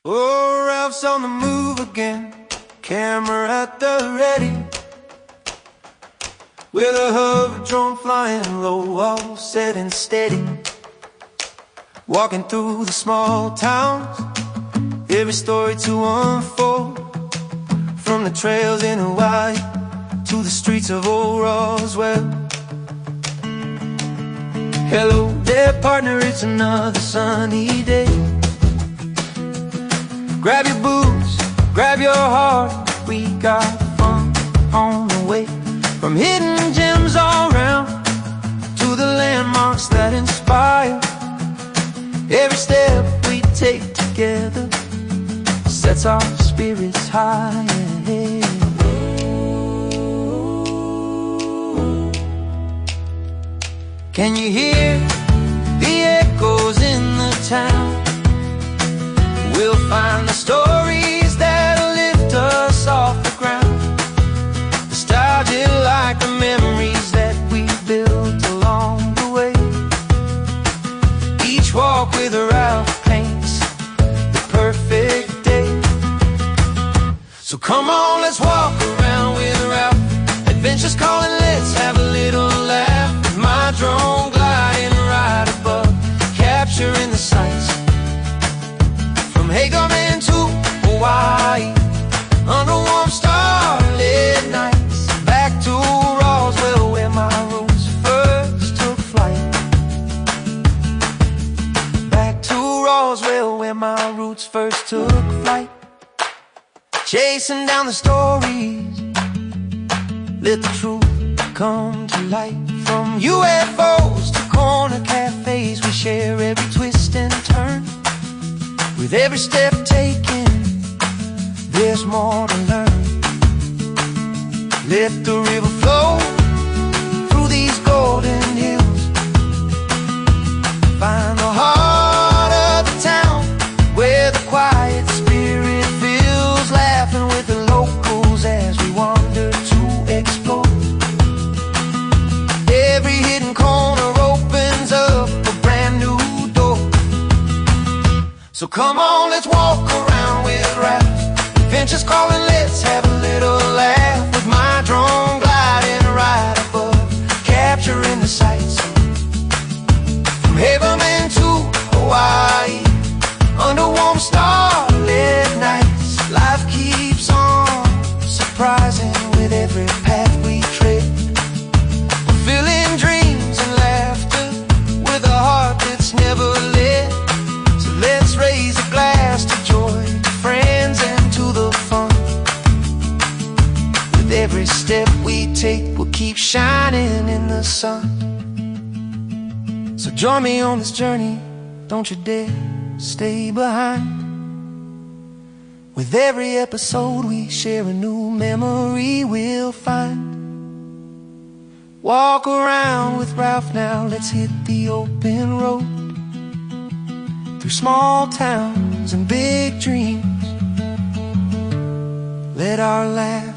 Oh, Ralph's on the move again, camera at the ready, with a hover drone flying low, all set and steady. Walking through the small towns, every story to unfold, from the trails in Hawaii to the streets of old Roswell. Hello there, partner, it's another sunny day. Grab your boots, grab your heart, we got fun on the way. From hidden gems all around to the landmarks that inspire. Every step we take together sets our spirits high. Can you hear the echoes in the town? We'll find the stories that'll lift us off the ground, nostalgia like the memories that we built along the way. Each walk with Ralph paints the perfect day. So come on, let's walk around with Ralph. Adventure's calling, let's have a little laugh. With my drone gliding right above, capturing the sights from Hagerman to Hawaii, under warm starlit nights. Back to Roswell where my roots first took flight. Back to Roswell where my roots first took flight. Chasing down the stories, let the truth come to light. From UFOs to corner cafes, we share every twist and turn. With every step taken, there's more to learn. Let the river flow through these golden hills. Find the heart of the town where the quiet spirit feels. Laughing with the locals as we wander to explore. Every hidden corner opens up a brand new door. So come on, let's walk around with Ralph. Adventure's calling, let's have a little laugh. With my drone gliding right above, capturing the sights from Haverman to Hawaii, under warm starlit nights. Life keeps on surprising with every path we tread, fulfilling dreams and laughter with a heart that's never lit. So let's raise a glass to joy, to friends and to the fun. With every step we take, we'll keep shining in the sun. So join me on this journey, don't you dare stay behind. With every episode we share a new memory we'll find. Walk around with Ralph now, let's hit the open road. Through small towns and big dreams, let our laughs